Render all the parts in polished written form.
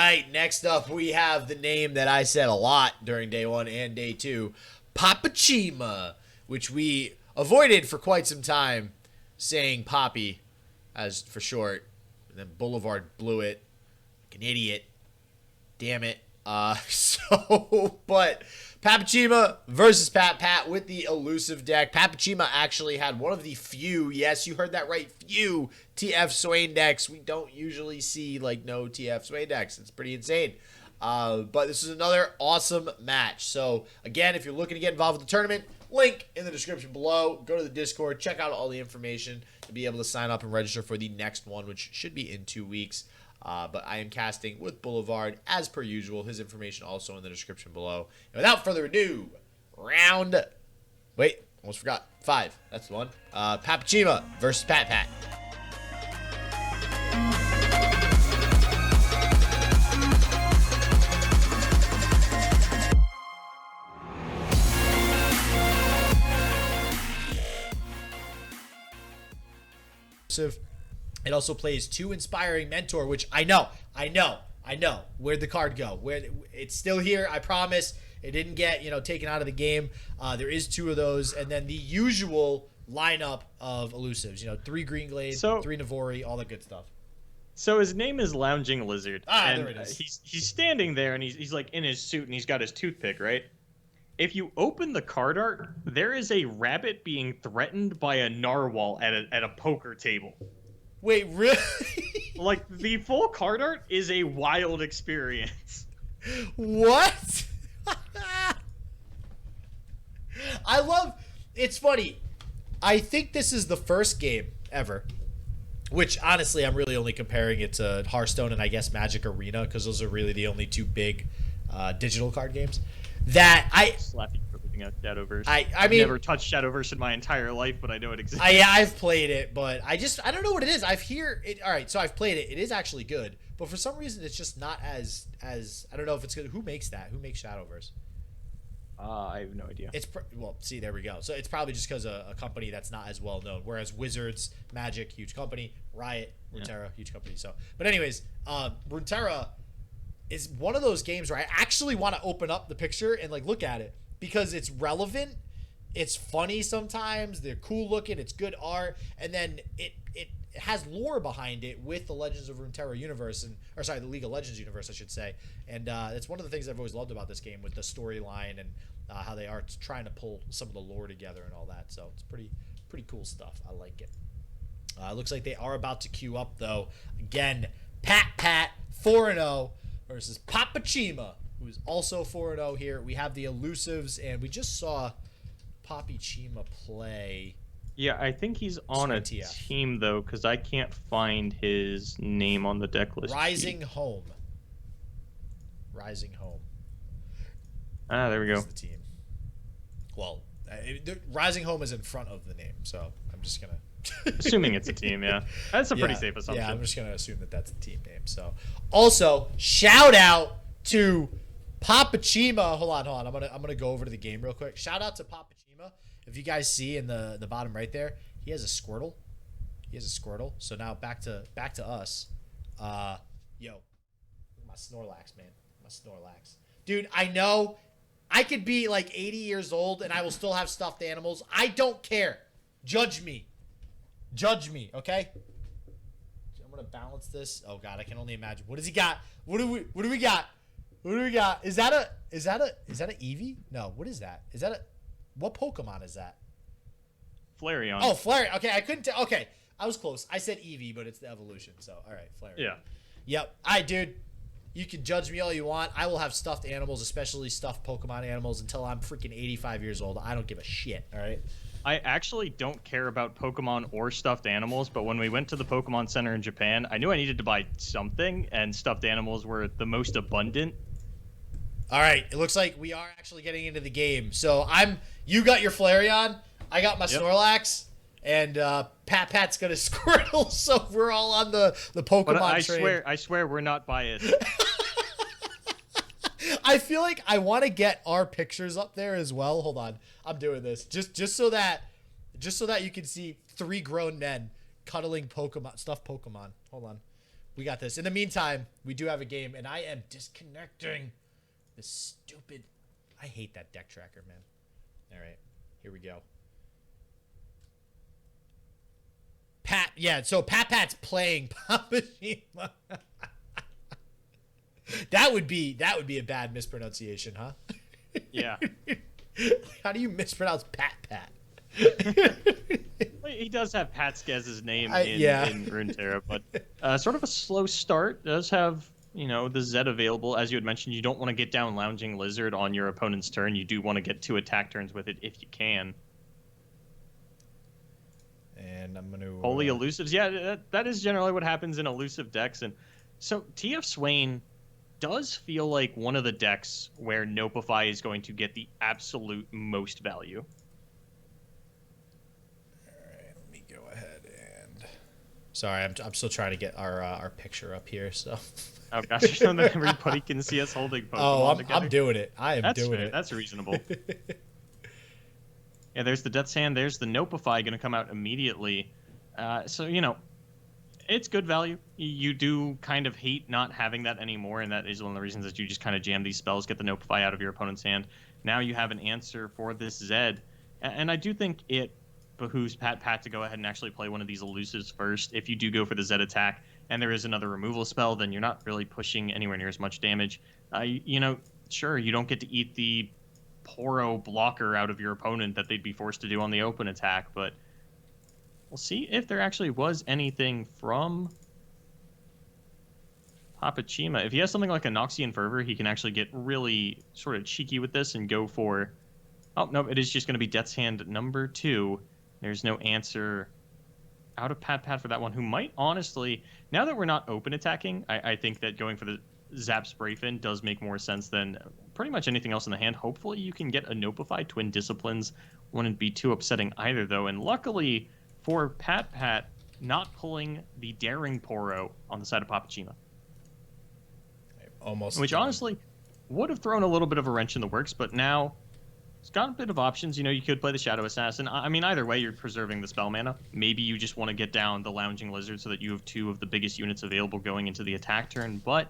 right, next up we have the name that I said a lot during day 1 and day 2, Papichema, which we avoided for quite some time, saying Poppy as for short. And then Boulevard blew it like an idiot. Damn it. But Papichema versus PatPat with the elusive deck. Papichema actually had one of the few, yes, you heard that right, few TF Swain decks. We don't usually see, like, no TF Swain decks. It's pretty insane. But this is another awesome match. So, again, if you're looking to get involved with the tournament, link in the description below. Go to the Discord, check out all the information to be able to sign up and register for the next one, which should be in 2 weeks. But I am casting with Boulevard as per usual. His information also in the description below. And without further ado, almost forgot. 5. That's the one. Papichema versus PatPat. It also plays 2 Inspiring Mentor, which I know. Where'd the card go? It's still here, I promise. It didn't get, taken out of the game. There is 2 of those, and then the usual lineup of elusives. 3 Green Glade, 3 Navori, all that good stuff. So his name is Lounging Lizard. And there it is. He's standing there, and he's like in his suit, and he's got his toothpick, right? If you open the card art, there is a rabbit being threatened by a narwhal at a poker table. Wait, really? Like, the full card art is a wild experience. What? It's funny. I think this is the first game ever, which honestly I'm really only comparing it to Hearthstone and I guess Magic Arena, because those are really the only 2 big digital card games that Slapping for looking at Shadowverse. I've never touched Shadowverse in my entire life, but I know it exists. I've played it, but I don't know what it is. All right, so I've played it. It is actually good, but for some reason it's just not as I don't know if it's good. Who makes that? Who makes Shadowverse? I have no idea. See, there we go. So it's probably just because a company that's not as well known. Whereas Wizards, Magic, huge company. Riot, Runeterra, huge company. So, but anyways, Runeterra is one of those games where I actually want to open up the picture and like look at it because it's relevant. It's funny sometimes. They're cool looking. It's good art, and then it has lore behind it with the Legends of Runeterra universe, the League of Legends universe, I should say. And it's one of the things I've always loved about this game with the storyline and how they are trying to pull some of the lore together and all that. So it's pretty cool stuff. I like it. Looks like they are about to queue up though. Again, PatPat 4-0 versus Papichema, who's also 4-0 here. We have the elusives, and we just saw Papichema play. Yeah, I think he's on a team, though, because I can't find his name on the deck list. Rising Home. Ah, there we go. That's the team. Well, Rising Home is in front of the name, so I'm just going to... Assuming it's a team, yeah. That's a pretty safe assumption. Yeah, I'm just going to assume that that's the team name. So, also, shout out to Papichema. Hold on. I'm gonna go over to the game real quick. Shout out to Papichema. If you guys see in the bottom right there, he has a squirtle. So now back to us. Yo, my Snorlax, man. My Snorlax. Dude, I know I could be like 80 years old and I will still have stuffed animals. I don't care. Judge me, okay? I'm gonna balance this. Oh god, I can only imagine. What does he got? What do we got? Is that a Eevee? No, what is that? What Pokemon is that? Flareon. Oh, Flareon. Okay, I couldn't tell. Okay, I was close. I said Eevee, but it's the evolution. So, all right, Flareon. Yeah. Yep. All right, dude. You can judge me all you want. I will have stuffed animals, especially stuffed Pokemon animals, until I'm freaking 85 years old. I don't give a shit, all right? I actually don't care about Pokemon or stuffed animals, but when we went to the Pokemon Center in Japan, I knew I needed to buy something, and stuffed animals were the most abundant. All right, it looks like we are actually getting into the game. So you got your Flareon, I got my Snorlax, and PatPat's got a Squirtle, so we're all on the Pokemon train. I swear we're not biased. I feel like I want to get our pictures up there as well. Hold on, I'm doing this just so that you can see 3 grown men cuddling stuffed Pokemon. Hold on, We got this. In the meantime, we do have a game, and I am disconnecting the stupid... I hate that deck tracker, man. All right, here we go. Pat, yeah, so PatPat's playing Papichema. That would be a bad mispronunciation, huh? Yeah. How do you mispronounce PatPat? He does have Patsk as his name yeah. in Runeterra, but sort of a slow start. Does have, you know, the Zed available. As you had mentioned, you don't want to get down Lounging Lizard on your opponent's turn. You do want to get 2 attack turns with it if you can. And I'm going to... Holy Elusives. Yeah, that is generally what happens in elusive decks. And so TF Swain does feel like one of the decks where Nopify is going to get the absolute most value. Let me go ahead and... Sorry, I'm still trying to get our picture up here, so... Oh gosh, so that everybody can see us holding Pokemon together. I'm doing it. I am doing it. That's reasonable. Yeah, there's the Death's Hand. There's the Nopify going to come out immediately. So, you know, it's good value. You do kind of hate not having that anymore, and that is one of the reasons that you just kind of jam these spells, get the Nopify out of your opponent's hand. Now you have an answer for this Zed. And I do think it behooves PatPat to go ahead and actually play one of these elusives first. If you do go for the Zed attack and there is another removal spell, then you're not really pushing anywhere near as much damage. You know, sure, you don't get to eat the Poro blocker out of your opponent that they'd be forced to do on the open attack, but we'll see if there actually was anything from Papichema. If he has something like a Noxian Fervor, he can actually get really sort of cheeky with this and go for... Oh, no, it is just going to be Death's Hand number 2. There's no answer out of PatPat for that one, who might honestly... Now that we're not open attacking, I think that going for the Zap Sprayfin does make more sense than pretty much anything else in the hand. Hopefully you can get a Nopify. Twin Disciplines wouldn't be too upsetting either, though. And luckily for PatPat, not pulling the Daring Poro on the side of Papichema. Almost. Which honestly would have thrown a little bit of a wrench in the works, but now it's got a bit of options. You know, you could play the Shadow Assassin. I mean, either way, you're preserving the spell mana. Maybe you just want to get down the Lounging Lizard so that you have 2 of the biggest units available going into the attack turn, but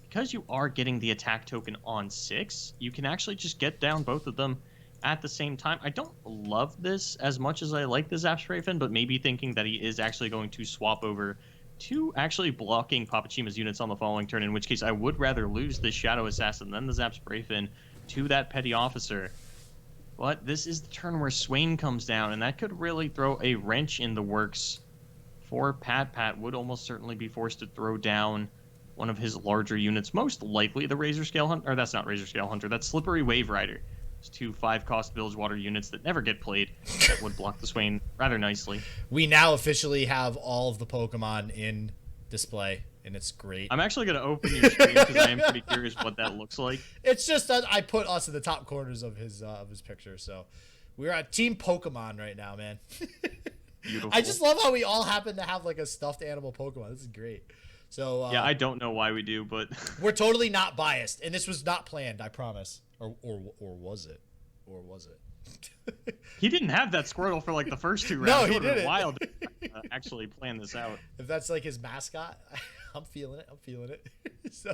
because you are getting the attack token on 6, you can actually just get down both of them at the same time. I don't love this as much as I like the Zap Sprayfin, but maybe thinking that he is actually going to swap over to actually blocking Papichema's units on the following turn, in which case I would rather lose this Shadow Assassin than the Zap Sprayfin to that Petty Officer. But this is the turn where Swain comes down, and that could really throw a wrench in the works for PatPat. Would almost certainly be forced to throw down one of his larger units, most likely the Razor Scale Hunter, or that's not Razor Scale Hunter, that's Slippery Wave Rider. It's 2 5-cost Bilgewater units that never get played that would block the Swain rather nicely. We now officially have all of the Pokemon in display, and it's great. I'm actually going to open your screen because I am pretty curious what that looks like. It's just that I put us in the top corners of his picture, so we're at Team Pokemon right now, man. Beautiful. I just love how we all happen to have like a stuffed animal Pokemon. This is great. So yeah, I don't know why we do, but we're totally not biased, and this was not planned, I promise. Or was it? Or was it? He didn't have that Squirtle for like the first 2 rounds. No, it he would have didn't. been wild to actually plan this out. If that's like his mascot, I'm feeling it. I'm feeling it. So,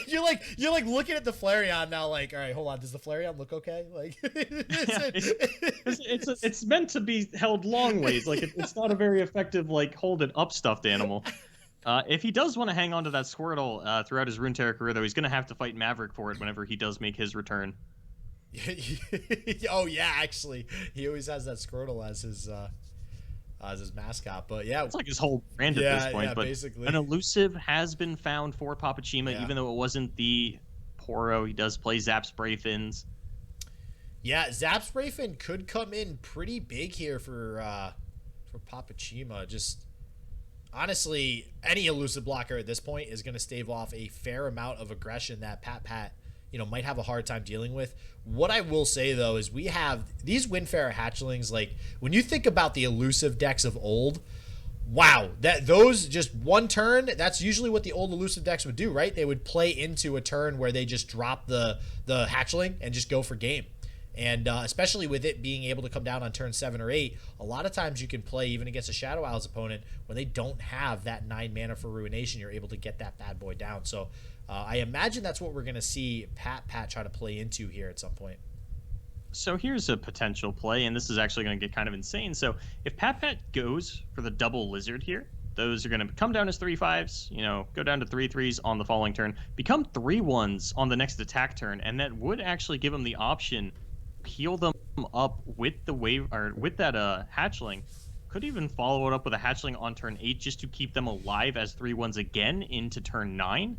you're like looking at the Flareon now, like, all right, hold on, does the Flareon look okay? Like, it's meant to be held long ways. Like it's not a very effective like hold it up stuffed animal. If he does want to hang on to that Squirtle throughout his Runeterra career, though, he's going to have to fight Maverick for it whenever he does make his return. Oh yeah, actually, he always has that Squirtle as his mascot. But yeah, it's like his whole brand at this point. Yeah, but basically, an elusive has been found for Papichema, even though it wasn't the Poro. He does play Zap Sprayfins. Yeah, Zap Sprayfin could come in pretty big here for Papichema. Just honestly, any elusive blocker at this point is going to stave off a fair amount of aggression that PatPat, you know, might have a hard time dealing with. What I will say, though, is we have these Windfare hatchlings. Like, when you think about the elusive decks of old, wow, those just one turn, that's usually what the old elusive decks would do, right? They would play into a turn where they just drop the hatchling and just go for game. And especially with it being able to come down on turn 7 or 8, a lot of times you can play even against a Shadow Isles opponent when they don't have that 9 mana for Ruination. You're able to get that bad boy down. So I imagine that's what we're going to see PatPat try to play into here at some point. So here's a potential play, and this is actually going to get kind of insane. So if PatPat goes for the double lizard here, those are going to come down as 3/5s, go down to 3/3s on the following turn, become 3/1s on the next attack turn, and that would actually give him the option heal them up with the wave or with that hatchling. Could even follow it up with a hatchling on turn 8 just to keep them alive as 3/1s again into turn 9.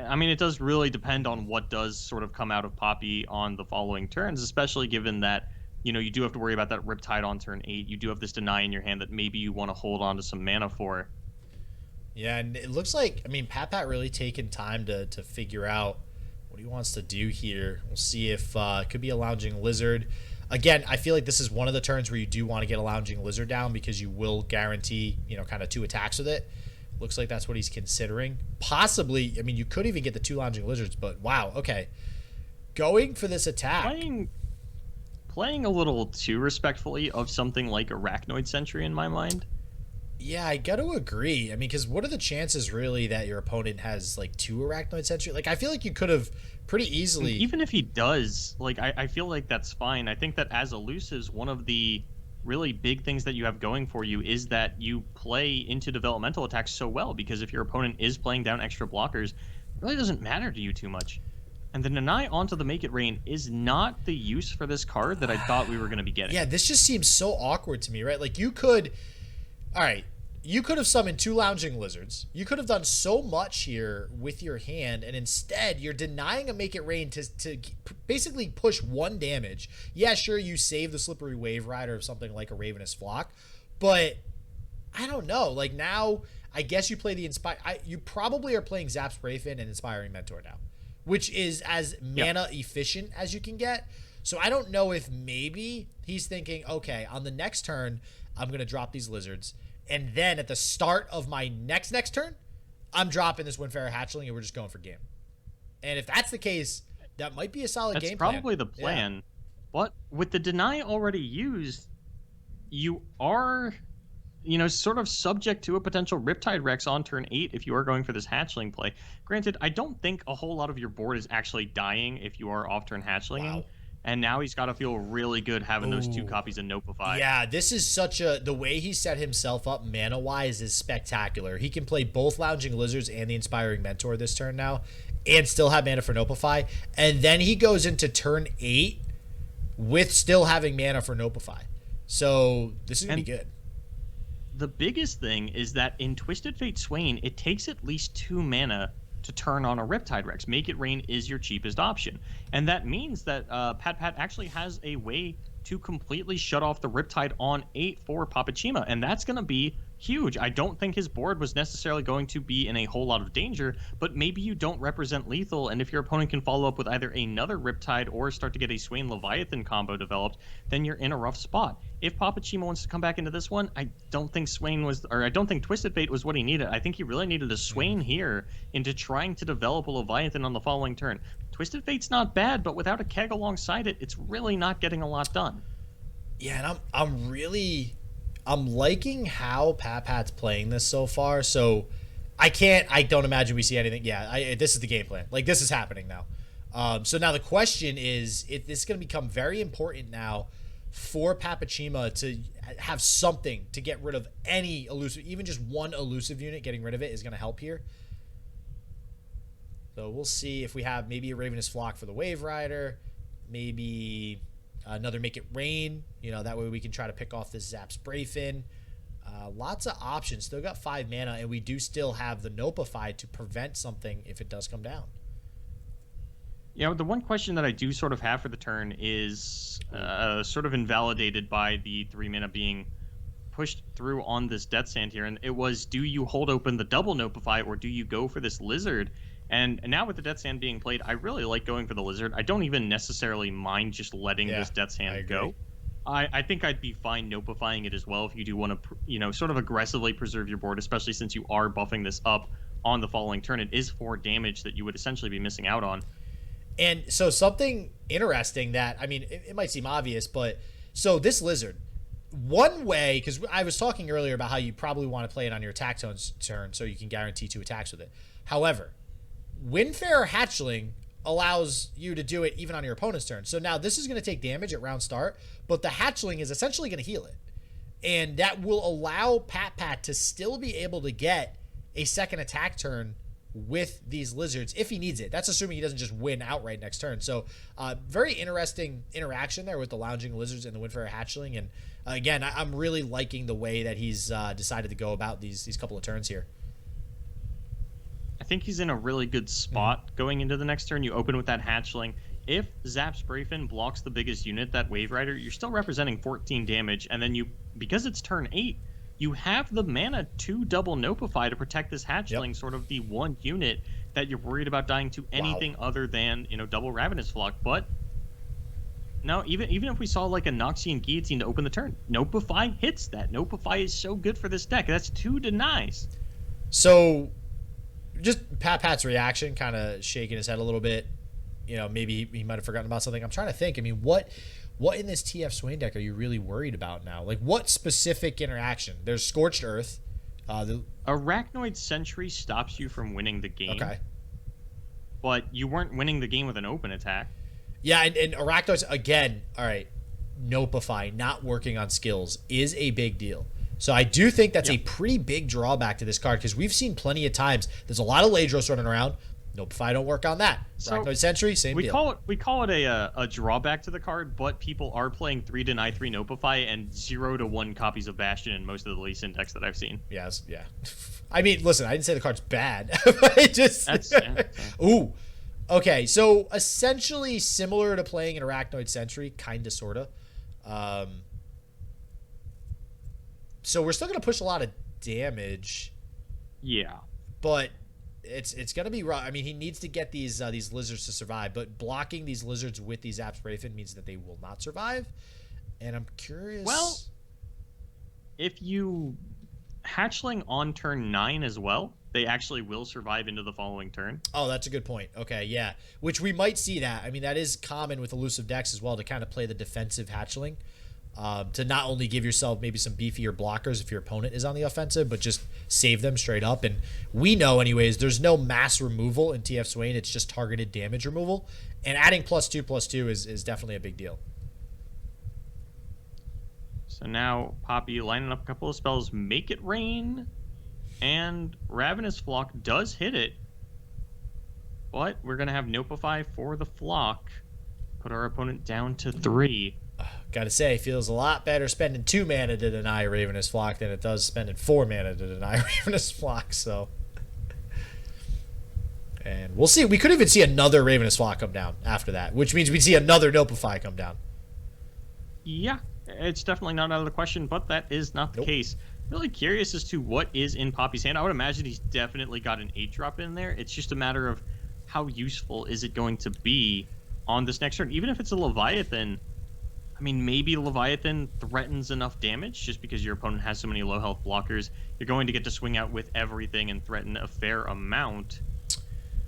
I mean, it does really depend on what does sort of come out of Poppy on the following turns, especially given that, you do have to worry about that Riptide on turn 8. You do have this Deny in your hand that maybe you want to hold on to some mana for. Yeah, and it looks like, PatPat really taking time to figure out what he wants to do here. We'll see if it could be a Lounging Lizard. Again, I feel like this is one of the turns where you do want to get a Lounging Lizard down because you will guarantee, kind of 2 attacks with it. Looks like that's what he's considering. Possibly, you could even get the 2 Lounging Lizards, but wow, okay. Going for this attack. Playing a little too respectfully of something like Arachnoid Sentry in my mind. Yeah, I got to agree. Because what are the chances really that your opponent has like 2 Arachnoid Sentry? Like, I feel like you could have pretty easily. Even if he does, like, I feel like that's fine. I think that as elusives, one of the really big things that you have going for you is that you play into developmental attacks so well, because if your opponent is playing down extra blockers, it really doesn't matter to you too much. And the Deny onto the Make It Rain is not the use for this card that I thought we were going to be getting. Yeah, this just seems so awkward to me, right? Like, you could have summoned 2 Lounging Lizards. You could have done so much here with your hand, and instead you're denying a Make It Rain to basically push 1 damage. Yeah, sure, you save the Slippery Wave Rider of something like a Ravenous Flock, but I don't know. Like, now, I guess you play the you probably are playing Zap Sprayfin and Inspiring Mentor now, which is as mana efficient as you can get. So I don't know if maybe he's thinking, okay, on the next turn, I'm going to drop these Lizards, and then at the start of my next turn, I'm dropping this Windfarer Hatchling, and we're just going for game. And if that's the case, that might be a solid game plan. That's probably the plan. Yeah. But with the Deny already used, you are, sort of subject to a potential Riptide Rex on turn 8 if you are going for this Hatchling play. Granted, I don't think a whole lot of your board is actually dying if you are off-turn Hatchlinging. Wow. And now he's got to feel really good having those 2 copies of Nopify. Yeah, this is the way he set himself up mana-wise is spectacular. He can play both Lounging Lizards and the Inspiring Mentor this turn now and still have mana for Nopify. And then he goes into turn 8 with still having mana for Nopify. So this is going to be good. The biggest thing is that in Twisted Fate Swain, it takes at least 2 mana to turn on a Riptide Rex. Make It Rain is your cheapest option. And that means that PatPat actually has a way to completely shut off the Riptide on 8 for Papichema, and that's going to be huge. I don't think his board was necessarily going to be in a whole lot of danger, but maybe you don't represent lethal, and if your opponent can follow up with either another Riptide or start to get a Swain Leviathan combo developed, then you're in a rough spot. If Papichema wants to come back into this one, I don't think Twisted Fate was what he needed. I think he really needed a Swain here into trying to develop a Leviathan on the following turn. Twisted Fate's not bad, but without a keg alongside it, it's really not getting a lot done. Yeah, and I'm liking how PatPat's playing this so far. So I don't imagine we see anything. Yeah, this is the game plan. Like, this is happening now. So now the question is, this is going to become very important now for Papichema to have something to get rid of any elusive, even just 1 elusive unit. Getting rid of it is going to help here. So we'll see if we have maybe a Ravenous Flock for the Wave Rider, maybe another Make It Rain. That way we can try to pick off this Zap Sprayfin. Lots of options. Still got 5 mana, and we do still have the Nopify to prevent something if it does come down. The one question that I do sort of have for the turn is sort of invalidated by the 3 mana being pushed through on this Death Sand here, and it was, do you hold open the double Nopify, or do you go for this Lizard? And now with the Death Sand being played, I really like going for the Lizard. I don't even necessarily mind just letting this Death Sand go. I think I'd be fine Nopifying it as well if you do want to, sort of aggressively preserve your board, especially since you are buffing this up on the following turn. It is 4 damage that you would essentially be missing out on. And so something interesting that, I mean, it might seem obvious, but so this lizard, one way, because I was talking earlier about how you probably want to play it on your attack turn so you can guarantee 2 attacks with it. However, Windfarer Hatchling allows you to do it even on your opponent's turn. So now this is going to take damage at round start, but the Hatchling is essentially going to heal it. And that will allow PatPat to still be able to get a second attack turn with these lizards if he needs it. That's assuming he doesn't just win outright next turn. So very interesting interaction there with the lounging lizards and the Windfarer Hatchling. And again, I'm really liking the way that he's decided to go about these couple of turns here. I think he's in a really good spot going into the next turn. You open with that Hatchling. If Zap Sprayfin blocks the biggest unit, that Wave Rider, you're still representing 14 damage. And then because it's turn 8, you have the mana to double Notify to protect this Hatchling, sort of the one unit that you're worried about dying to anything other than, double Ravenous Flock. But no, even if we saw like a Noxian Guillotine to open the turn, Notify hits that. Notify is so good for this deck. That's 2 denies. So just Pat's reaction, kind of shaking his head a little bit. Maybe he might have forgotten about something. I'm trying to think. I mean, what in this TF Swain deck are you really worried about now? Like, what specific interaction? There's Scorched Earth. Arachnoid Sentry stops you from winning the game. Okay. But you weren't winning the game with an open attack. Yeah, and Arachnoids, again, all right, Notify, not working on skills, is a big deal. So I do think that's a pretty big drawback to this card, because we've seen plenty of times there's a lot of Ladros running around. Notify don't work on that. So Arachnoid Sentry, same deal. We call it a drawback to the card, but people are playing 3 deny 3 Notify and 0 to 1 copies of Bastion in most of the Lease Index that I've seen. Yes, yeah. I mean, listen, I didn't say the card's bad. Ooh. Okay, so essentially similar to playing an Arachnoid Sentry, kind of, sort of. So we're still going to push a lot of damage. Yeah. But it's going to be rough. I mean, he needs to get these lizards to survive, but blocking these lizards with these Zap Sprayfin means that they will not survive. And I'm curious. Well, if you Hatchling on turn 9 as well, they actually will survive into the following turn. Oh, that's a good point. Okay, yeah. Which we might see that. I mean, that is common with elusive decks as well, to kind of play the defensive Hatchling. To not only give yourself maybe some beefier blockers if your opponent is on the offensive, but just save them straight up. And we know, anyways, there's no mass removal in TF Swain. It's just targeted damage removal. And adding +2/+2 is definitely a big deal. So now, Poppy lining up a couple of spells. Make It Rain and Ravenous Flock does hit it. But we're going to have Notify for the Flock. Put our opponent down to 3. Gotta say, feels a lot better spending 2 mana to deny Ravenous Flock than it does spending 4 mana to deny Ravenous Flock. So, and we'll see. We could even see another Ravenous Flock come down after that, which means we'd see another Notify come down. Yeah, it's definitely not out of the question, but that is not the case. Really curious as to what is in Poppy's hand. I would imagine he's definitely got an 8-drop in there. It's just a matter of how useful is it going to be on this next turn. Even if it's a Leviathan, I mean, maybe Leviathan threatens enough damage just because your opponent has so many low health blockers. You're going to get to swing out with everything and threaten a fair amount.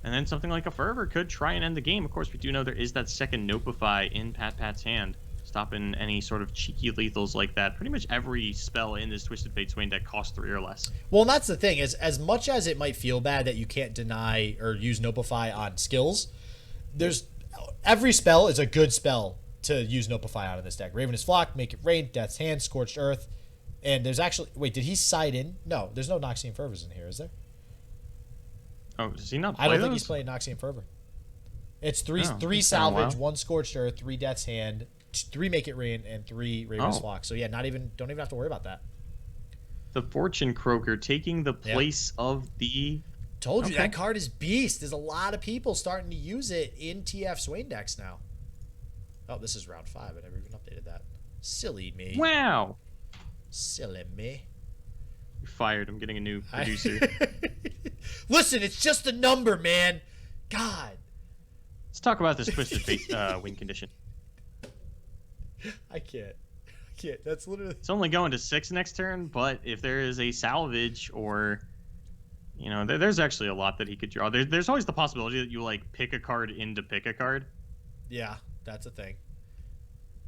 And then something like a Fervor could try and end the game. Of course, we do know there is that second Notify in PatPat's hand, stopping any sort of cheeky lethals like that. Pretty much every spell in this Twisted Fate Swain deck costs 3 or less. Well, and that's the thing, is as much as it might feel bad that you can't deny or use Notify on skills, every spell is a good spell to use Notify on in this deck. Ravenous Flock, Make It Rain, Death's Hand, Scorched Earth. And there's actually... Wait, did he side in? No, there's no Noxian Fervors in here, is there? Oh, does he not play I don't those? think he's playing Noxian Fervor. It's three Salvage, 1 Scorched Earth, 3 Death's Hand, 3 Make It Rain, and 3 Ravenous Flock. So yeah, don't even have to worry about that. The Fortune Croaker taking the place of the... Told you, that card is beast. There's a lot of people starting to use it in TF Swain decks now. Oh, this is round 5. I never even updated that. Silly me. Wow. Silly me. You're fired. I'm getting a new producer. Listen, it's just a number, man. God. Let's talk about this Twisted Fate win condition. I can't. That's literally... It's only going to 6 next turn, but if there is a salvage or You know, there's actually a lot that he could draw. There's always the possibility that you like pick a card into pick a card. Yeah, that's a thing.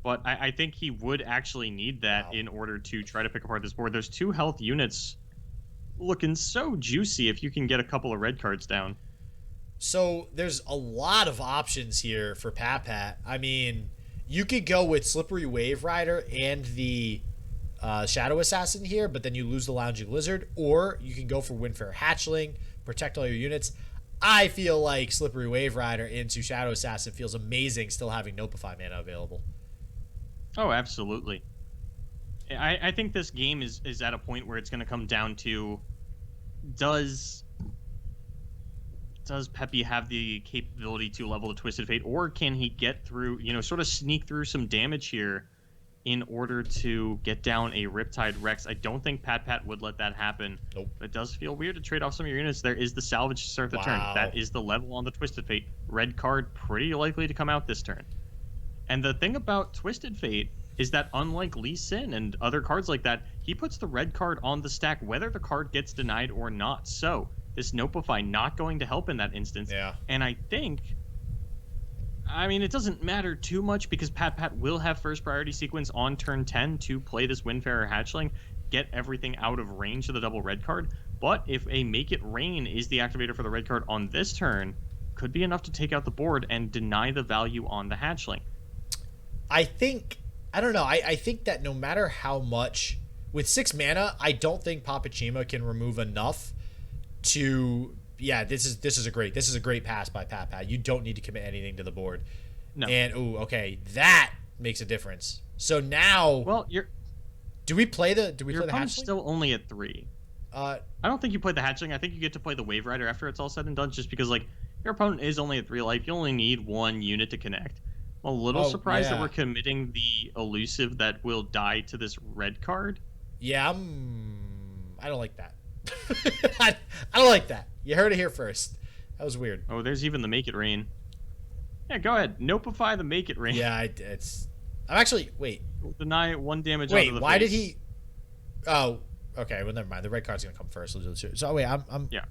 But I think he would actually need that in order to try to pick apart this board. There's 2 health units looking so juicy if you can get a couple of red cards down. So there's a lot of options here for PatPat. I mean, you could go with Slippery Wave Rider and the Shadow Assassin here, but then you lose the Lounging Lizard, or you can go for Windfare Hatchling, protect all your units. I feel like Slippery Wave Rider into Shadow Assassin feels amazing still having Notify mana available. Oh, absolutely. I think this game is at a point where it's going to come down to does Peppy have the capability to level the Twisted Fate, or can he get through, you know, sort of sneak through some damage here in order to get down a Riptide Rex? I don't think PatPat would let that happen. Nope. But it does feel weird to trade off some of your units. There is the salvage to start the turn. That is the level on the Twisted Fate. Red card pretty likely to come out this turn. And the thing about Twisted Fate is that unlike Lee Sin and other cards like that, he puts the red card on the stack whether the card gets denied or not. So this Notify not going to help in that instance. Yeah. And I think, I mean, it doesn't matter too much because PatPat will have first priority sequence on turn 10 to play this Windfarer Hatchling, get everything out of range of the double red card. But if a Make It Rain is the activator for the red card on this turn, could be enough to take out the board and deny the value on the Hatchling. I don't know. I think that no matter how much, with 6 mana, I don't think Papichema can remove enough to. Yeah, this is a great pass by PatPat. You don't need to commit anything to the board. No. And okay, that makes a difference. So now, well, do we play the opponent's Hatchling? Still only at 3. I don't think you play the Hatchling. I think you get to play the Wave Rider after it's all said and done, just because like your opponent is only at 3 life. You only need 1 unit to connect. I'm a little surprised that we're committing the elusive that will die to this red card. Yeah, I don't like that. I don't like that. You heard it here first. That was weird. Oh, there's even the Make It Rain. Yeah, go ahead. Notify the Make It Rain. Yeah, I'm actually... Wait. Deny 1 damage Wait, onto the why face. did he... Oh, okay. Well, never mind. The red card's going to come first. So, wait, I'm... Yeah.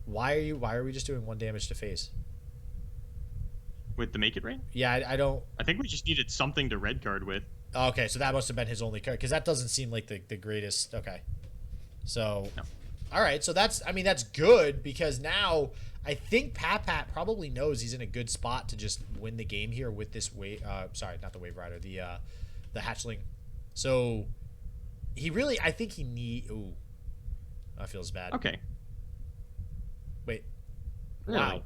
Why are we just doing 1 damage to face? With the Make It Rain? Yeah, I don't... I think we just needed something to red card with. Okay, so that must have been his only card, because that doesn't seem like the greatest... Okay. So... No. All right, so that's good, because now I think PatPat probably knows he's in a good spot to just win the game here with this wave... sorry, not the Wave Rider, the Hatchling. So he really... I think he need... Ooh. That feels bad. Okay. Wait. Really? Wow.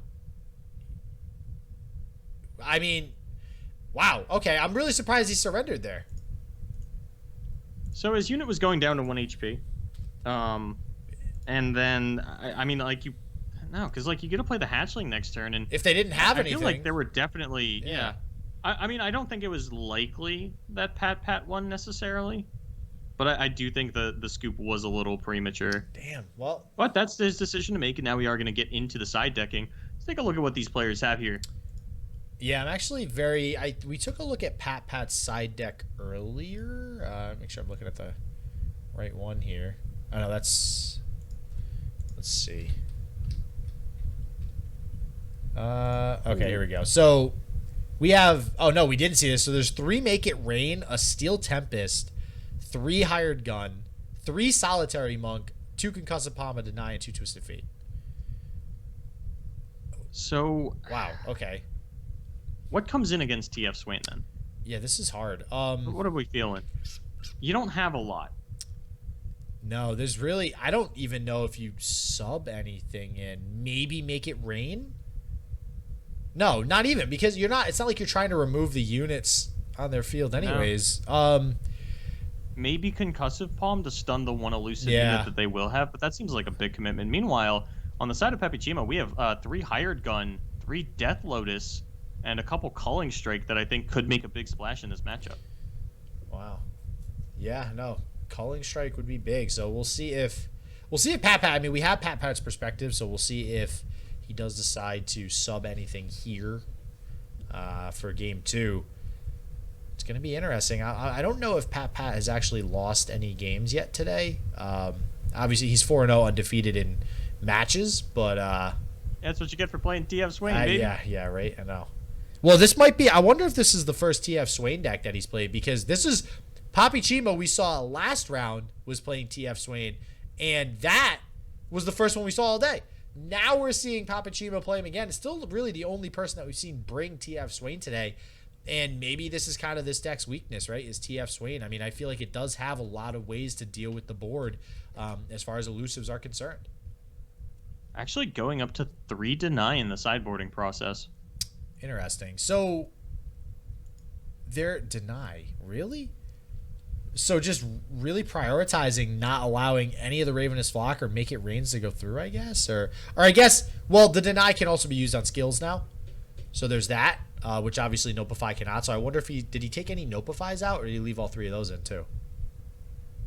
I mean, wow. Okay, I'm really surprised he surrendered there. So his unit was going down to 1 HP. And then, I mean, like, no, because, like, you get to play the Hatchling next turn. And if they didn't have anything. I feel like there were definitely, yeah. I mean, I don't think it was likely that PatPat won necessarily. But I do think the scoop was a little premature. Damn, well. But that's his decision to make, and now we are going to get into the side decking. Let's take a look at what these players have here. Yeah, I'm actually we took a look at PatPat's side deck earlier. Make sure I'm looking at the right one here. I know let's see. Okay, here we go. So we have, oh no, we didn't see this. So there's 3 Make It Rain, a Steel Tempest, 3 Hired Gun, 3 Solitary Monk, 2 Concussive Palm, a Deny, and 2 Twisted Fate. So wow, okay. What comes in against TF Swain then? Yeah, this is hard. What are we feeling? You don't have a lot. No, there's really... I don't even know if you sub anything in. Maybe Make It Rain? No, not even, because you're not... It's not like you're trying to remove the units on their field anyways. No. Maybe Concussive Palm to stun the 1 elusive unit that they will have, but that seems like a big commitment. Meanwhile, on the side of Papichema, we have 3 Hired Gun, 3 Death Lotus, and a couple Culling Strike that I think could make a big splash in this matchup. Wow. Yeah, no. Culling Strike would be big. So we'll see if PatPat, I mean, we have PatPat's perspective, so we'll see if he does decide to sub anything here for game 2. It's going to be interesting. I don't know if PatPat has actually lost any games yet today. Obviously, he's 4-0 undefeated in matches, but That's what you get for playing TF Swain, baby. yeah, right. I know. Well, this might be. I wonder if this is the first TF Swain deck that he's played, because this is Papichema. We saw last round was playing TF Swain, and that was the first one we saw all day. Now we're seeing Papichema play him again. It's still really the only person that we've seen bring TF Swain today. And maybe this is kind of this deck's weakness, right, is TF Swain. I mean, I feel like it does have a lot of ways to deal with the board as far as elusives are concerned. Actually going up to 3 deny in the sideboarding process. Interesting. So, they're deny. Really? So just really prioritizing not allowing any of the Ravenous Flock or Make It Rains to go through, I guess? Or I guess, well, the deny can also be used on skills now. So there's that. Which obviously Nopify cannot. So I wonder if did he take any Nopifies out, or did he leave all 3 of those in too?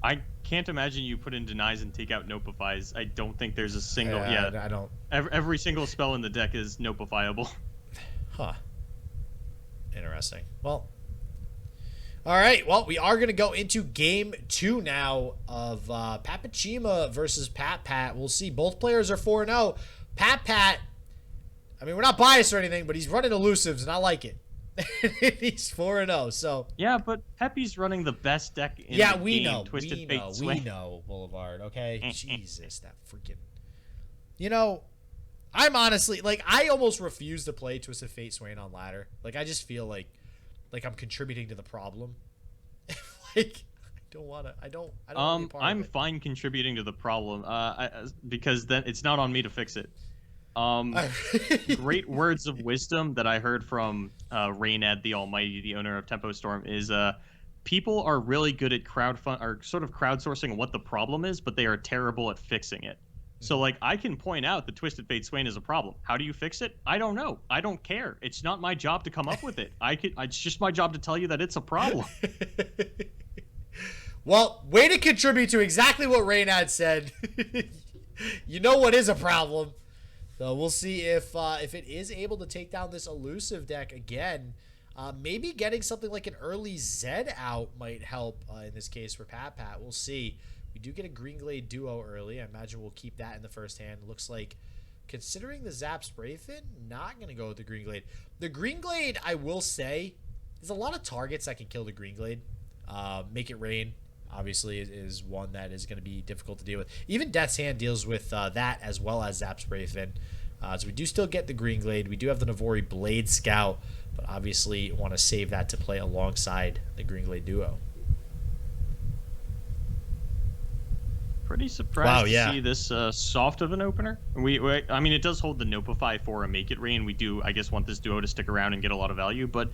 I can't imagine you put in denies and take out Nopifies. I don't think there's a single. I don't. Every single spell in the deck is Nopifiable. Huh. Interesting. Well. All right. Well, we are going to go into game 2 now of Papichema versus PatPat. We'll see. Both players are 4-0. PatPat. I mean, we're not biased or anything, but he's running elusives, and I like it. He's 4-0, so... Yeah, but Pepe's running the best deck in the game. Twisted Fate Swing. We know, Boulevard, okay? Jesus, that freaking... You know, I'm honestly... Like, I almost refuse to play Twisted Fate Swain on ladder. Like, I just feel like I'm contributing to the problem. Like... I don't want to. I'm fine contributing to the problem, because then it's not on me to fix it. Great words of wisdom that I heard from Raynad the Almighty, the owner of Tempo Storm, is people are really good at crowdsourcing what the problem is, but they are terrible at fixing it. So, like, I can point out that Twisted Fate Swain is a problem. How do you fix it? I don't know. I don't care. It's not my job to come up with it. It's just my job to tell you that it's a problem. Well, way to contribute to exactly what Raynad said. You know what is a problem. So we'll see if it is able to take down this elusive deck again. Maybe getting something like an early Zed out might help in this case for PatPat. We'll see. We do get a Green Glade duo early. I imagine we'll keep that in the first hand. Looks like, considering the Zap Spray Fin, not going to go with the Green Glade. The Green Glade, I will say, there's a lot of targets that can kill the Green Glade. Make It Rain, obviously, is one that is going to be difficult to deal with. Even Death's Hand deals with that as well as Zap Spray Fin. So we do still get the Green Glade. We do have the Navori Blade Scout, but obviously want to save that to play alongside the Green Glade duo. Pretty surprised to see this soft of an opener. I mean, it does hold the Nopify for a Make It Rain. We do, I guess, want this duo to stick around and get a lot of value, but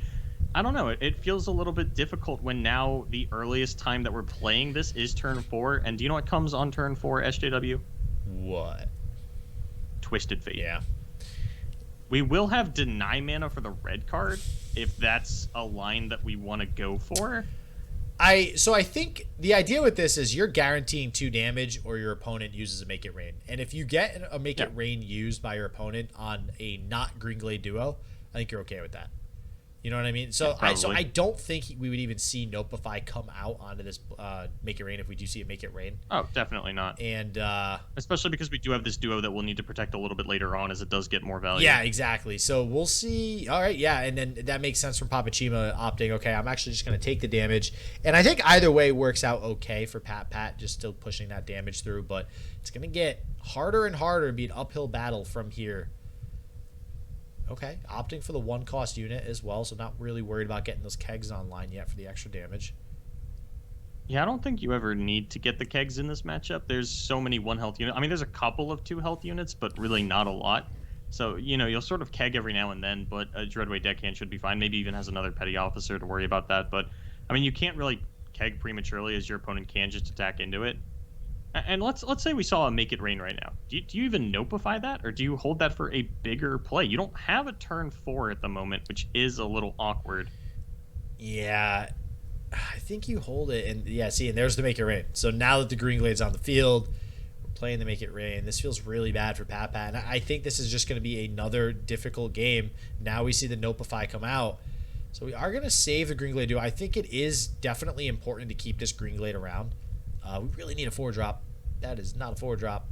I don't know. It feels a little bit difficult when now the earliest time that we're playing this is turn 4. And do you know what comes on turn 4, SJW? What? Twisted Fate. Yeah. We will have Deny Mana for the red card if that's a line that we want to go for. So I think the idea with this is you're guaranteeing 2 damage or your opponent uses a Make It Rain. And if you get a Make It Rain used by your opponent on a not Green Glade duo, I think you're okay with that. You know what I mean? So I don't think we would even see Nopify come out onto this Make It Rain if we do see it Make It Rain. Oh, definitely not. And especially because we do have this duo that we'll need to protect a little bit later on as it does get more value. Yeah, exactly. So we'll see. All right, yeah, and then that makes sense from Papichema opting, okay, I'm actually just going to take the damage. And I think either way works out okay for PatPat, just still pushing that damage through, but it's going to get harder and harder to be an uphill battle from here. Okay, opting for the 1-cost unit as well, so not really worried about getting those kegs online yet for the extra damage. Yeah, I don't think you ever need to get the kegs in this matchup. There's so many 1-health units. I mean, there's a couple of 2-health units, but really not a lot. So, you know, you'll sort of keg every now and then, but a Dreadway deckhand should be fine. Maybe even has another Petty Officer to worry about that. But, I mean, you can't really keg prematurely as your opponent can just attack into it. And let's say we saw a Make It Rain right now. Do you even Nopify that, or do you hold that for a bigger play? You don't have a turn 4 at the moment, which is a little awkward. Yeah, I think you hold it, and yeah, see, and there's the Make It Rain. So now that the Green Glade's on the field, we're playing the Make It Rain. This feels really bad for PatPat, and I think this is just going to be another difficult game. Now we see the Nopify come out. So we are going to save the Green Glade duo. I think it is definitely important to keep this Green Glade around. We really need a 4-drop. That is not a 4-drop.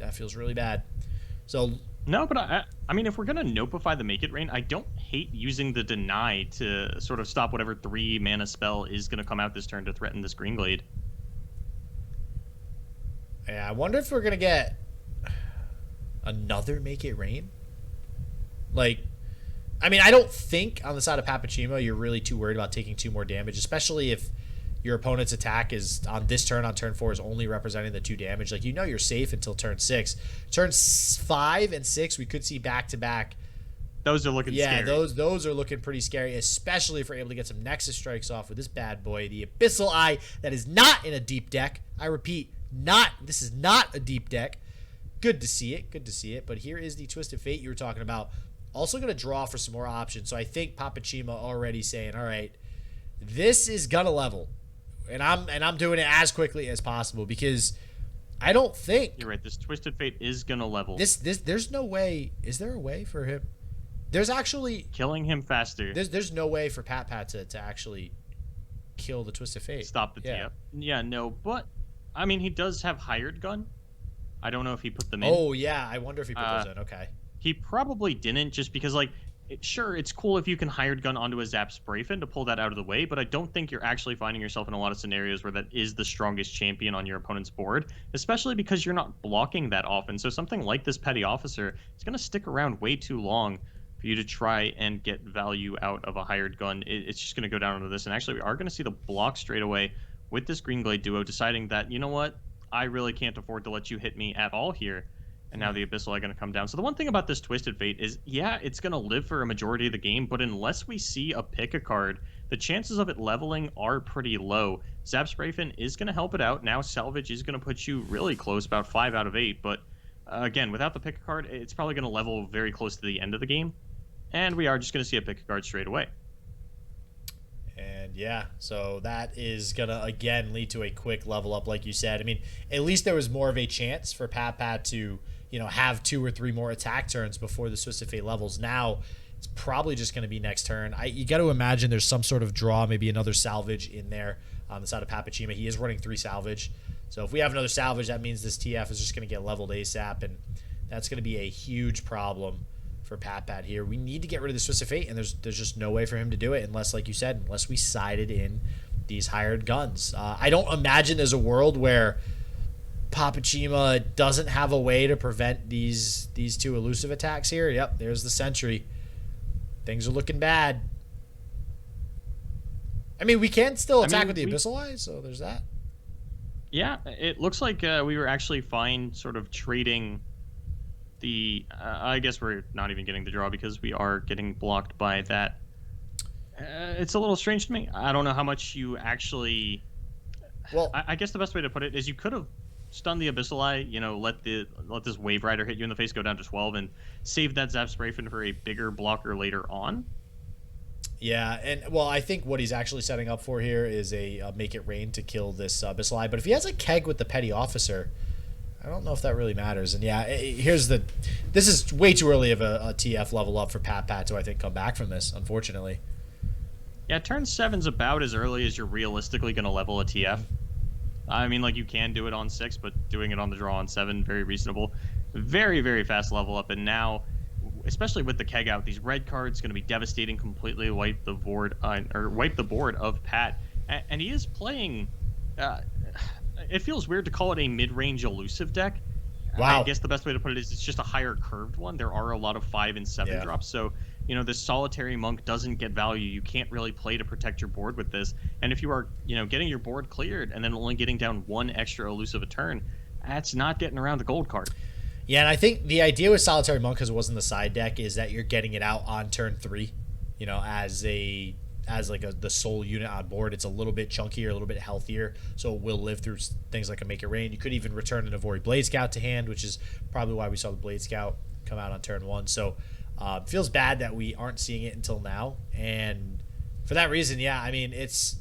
That feels really bad. So no, but I mean, if we're gonna notify the Make It Rain, I don't hate using the Deny to sort of stop whatever 3 mana spell is gonna come out this turn to threaten this Green Glade. yeah, I wonder if we're gonna get another Make It Rain. Like, I mean, I don't think on the side of Papichema you're really too worried about taking 2 more damage, especially if your opponent's attack is on this turn, on turn 4, is only representing the 2 damage. Like, you know you're safe until turn 6. Turn 5 and 6, we could see back-to-back. Those are looking scary. Yeah, those are looking pretty scary, especially if we're able to get some Nexus Strikes off with this bad boy, the Abyssal Eye, that is not in a deep deck. I repeat, this is not a deep deck. Good to see it, good to see it. But here is the Twisted Fate you were talking about. Also going to draw for some more options. So I think Papichema already saying, all right, this is going to level. And I'm doing it as quickly as possible because I don't think you're right. This Twisted Fate is gonna level. There's no way. Is there a way for him? There's actually killing him faster. There's no way for PatPat to actually kill the Twisted Fate. Stop the TF. Yeah, no, but I mean he does have Hired Gun. I don't know if he put them in. Oh yeah, I wonder if he put those in. Okay. He probably didn't, just because like. Sure, it's cool if you can Hired Gun onto a Zap Sprayfin to pull that out of the way, but I don't think you're actually finding yourself in a lot of scenarios where that is the strongest champion on your opponent's board, especially because you're not blocking that often. So something like this Petty Officer is going to stick around way too long for you to try and get value out of a Hired Gun. It's just going to go down into this, and actually we are going to see the block straight away with this Green Glade duo deciding that, you know what, I really can't afford to let you hit me at all here. And now the Abyssal are going to come down. So the one thing about this Twisted Fate is, yeah, it's going to live for a majority of the game, but unless we see a pick a card, the chances of it leveling are pretty low. Zap Sprayfin is going to help it out. Now Salvage is going to put you really close, about 5 out of 8. But again, without the pick a card, it's probably going to level very close to the end of the game. And we are just going to see a pick a card straight away. And yeah, so that is going to, again, lead to a quick level up, like you said. I mean, at least there was more of a chance for PatPat to, you know, have 2 or 3 more attack turns before the Twisted Fate levels. Now, it's probably just going to be next turn. You got to imagine there's some sort of draw, maybe another Salvage in there on the side of Papichema. He is running 3 Salvage. So if we have another Salvage, that means this TF is just going to get leveled ASAP, and that's going to be a huge problem for PatPat here. We need to get rid of the Twisted Fate, and there's just no way for him to do it unless, like you said, unless we sided in these Hired Guns. I don't imagine there's a world where Papichema doesn't have a way to prevent these 2 elusive attacks here. Yep, there's the Sentry. Things are looking bad. I mean, we can still attack with the Abyssal Eye, so there's that. Yeah, it looks like we were actually fine sort of trading the... I guess we're not even getting the draw because we are getting blocked by that. It's a little strange to me. I don't know how much you actually... Well, I guess the best way to put it is you could have stun the Abyssal Eye, you know, let this Wave Rider hit you in the face, go down to 12, and save that Zap Sprayfin for a bigger blocker later on. Yeah, and, well, I think what he's actually setting up for here is a Make It Rain to kill this Abyssal Eye, but if he has a Keg with the Petty Officer, I don't know if that really matters. And yeah, this is way too early of a TF level up for PatPat to, I think, come back from this, unfortunately. Yeah, turn 7's about as early as you're realistically going to level a TF. I mean, like, you can do it on 6, but doing it on the draw on 7, very reasonable. Very, very fast level up, and now, especially with the Keg out, these red cards going to be devastating, completely wipe the board of Pat. And he is playing... it feels weird to call it a mid-range elusive deck. Wow. I guess the best way to put it is it's just a higher curved one. There are a lot of 5 and 7 drops, so... You know, this Solitary Monk doesn't get value. You can't really play to protect your board with this. And if you are, you know, getting your board cleared and then only getting down 1 extra elusive a turn, that's not getting around the gold card. Yeah, and I think the idea with Solitary Monk, because it wasn't the side deck, is that you're getting it out on turn 3, you know, as the sole unit on board. It's a little bit chunkier, a little bit healthier, so it will live through things like a Make It Rain. You could even return an Avori Blade Scout to hand, which is probably why we saw the Blade Scout come out on turn 1. So feels bad that we aren't seeing it until now, and for that reason, yeah, I mean, it's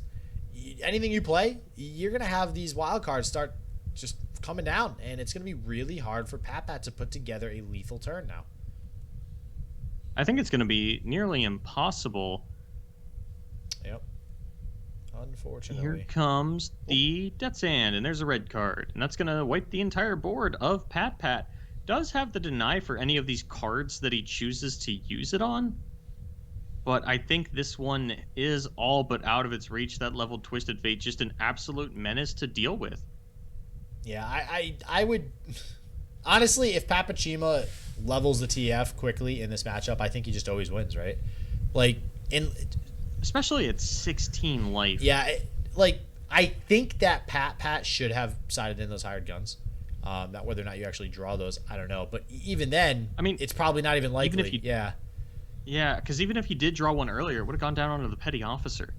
anything you play, you're gonna have these wild cards start just coming down, and it's gonna be really hard for PatPat to put together a lethal turn now. I think it's gonna be nearly impossible. Yep. Unfortunately. Here comes the Death's Hand, and there's a red card. And that's going to wipe the entire board of PatPat. Does have the deny for any of these cards that he chooses to use it on. But I think this one is all but out of its reach. That leveled Twisted Fate, just an absolute menace to deal with. Yeah, I would... Honestly, if Papichema levels the TF quickly in this matchup, I think he just always wins, right? Like, especially at 16 life. Yeah, I think that PatPat should have sided in those hired guns. That whether or not you actually draw those, I don't know. But even then, I mean, it's probably not even likely. Even if you, yeah, because even if he did draw one earlier, it would have gone down onto the petty officer.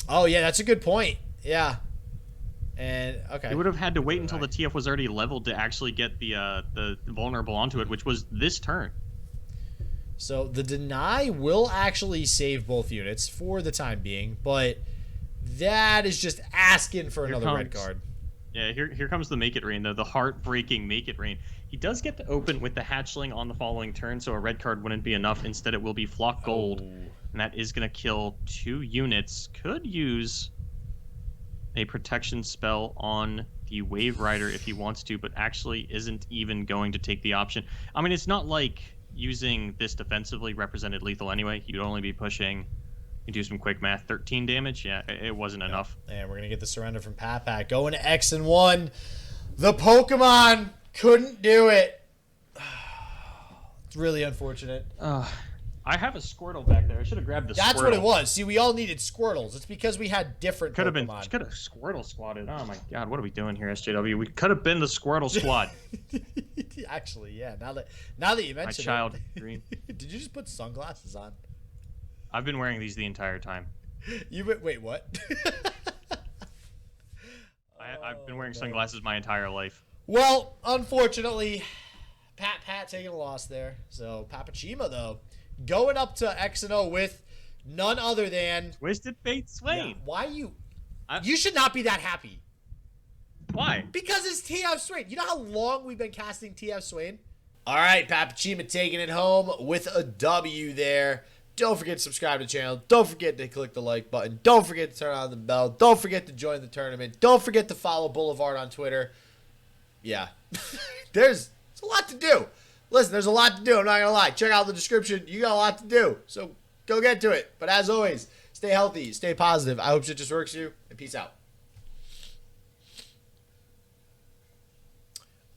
Oh yeah, that's a good point. Yeah. And okay. He would have had to wait until the TF was already leveled to actually get the vulnerable onto it, which was this turn. So the deny will actually save both units for the time being, but that is just asking for another red card. Yeah, here comes the Make It Rain, though, the heartbreaking Make It Rain. He does get to open with the hatchling on the following turn, so a red card wouldn't be enough. Instead, it will be Flock Gold, and that is going to kill 2 units. Could use a protection spell on the Wave Rider if he wants to, but actually isn't even going to take the option. I mean, it's not like using this defensively represented lethal anyway. You'd only be pushing, you do some quick math, 13 damage. Yeah, it wasn't enough. And we're going to get the surrender from PatPat. Going to X and 1. The Pokemon couldn't do it. It's really unfortunate. I have a Squirtle back there. I should have grabbed the Squirtle. That's what it was. See, we all needed Squirtles. It's because we had different Pokemon. Could have Squirtle squatted. Oh my god, what are we doing here, SJW? We could have been the Squirtle squad. Actually, yeah. Now that you mention my child, Green. Did you just put sunglasses on? I've been wearing these the entire time. Wait, what? I've been wearing sunglasses my entire life. Well, unfortunately, PatPat taking a loss there. So Papichema, though, going up to X and O with none other than Twisted Fate Swain. Yeah, why you should not be that happy. Why? Because it's TF Swain. You know how long we've been casting TF Swain? All right, Papichema taking it home with a W there. Don't forget to subscribe to the channel. Don't forget to click the like button. Don't forget to turn on the bell. Don't forget to join the tournament. Don't forget to follow Boulevard on Twitter. Yeah. There's a lot to do. Listen, there's a lot to do. I'm not going to lie. Check out the description. You got a lot to do. So go get to it. But as always, stay healthy. Stay positive. I hope shit just works for you. And peace out.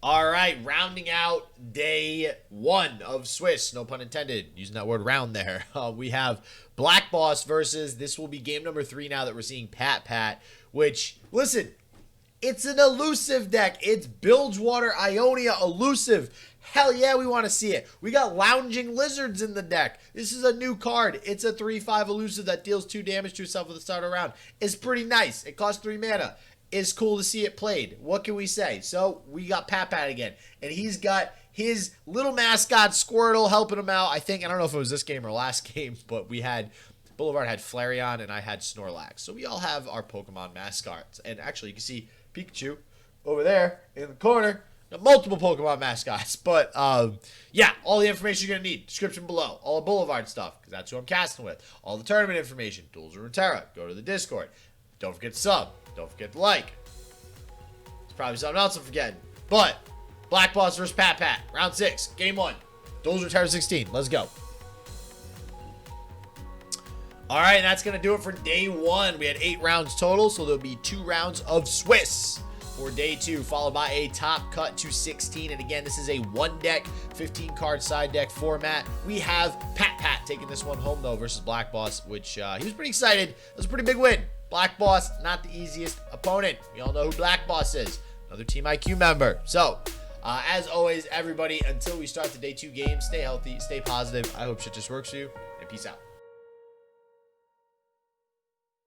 All right, rounding out day 1 of Swiss, no pun intended, using that word round there. We have Black Boss versus, this will be game number 3 now that we're seeing PatPat, which, listen, it's an elusive deck. It's Bilgewater, Ionia, elusive. Hell yeah, we want to see it. We got Lounging Lizards in the deck. This is a new card. It's a 3/5 elusive that deals 2 damage to itself at the start of the round. It's pretty nice. It costs 3 mana. It's cool to see it played. What can we say? So we got PatPat again, and he's got his little mascot Squirtle helping him out. I don't know if it was this game or last game, but Boulevard had Flareon and I had Snorlax. So we all have our Pokemon mascots. And actually, you can see Pikachu over there in the corner. Multiple Pokemon mascots. But yeah, all the information you're going to need. Description below. All the Boulevard stuff, because that's who I'm casting with. All the tournament information. Duels of Runeterra. Go to the Discord. Don't forget to sub. Don't forget to like. There's probably something else I'm forgetting. But Black Boss versus PatPat. Round 6. Game 1. Duels of Runeterra 16. Let's go. All right, and that's going to do it for day 1. We had 8 rounds total, so there'll be 2 rounds of Swiss for day 2, followed by a top cut to 16. And again, this is a 1-deck, 15-card side deck format. We have PatPat taking this one home, though, versus Black Boss, which he was pretty excited. It was a pretty big win. Black Boss, not the easiest opponent. We all know who Black Boss is. Another Team IQ member. So, as always, everybody, until we start the day 2 game, stay healthy, stay positive. I hope shit just works for you, and peace out.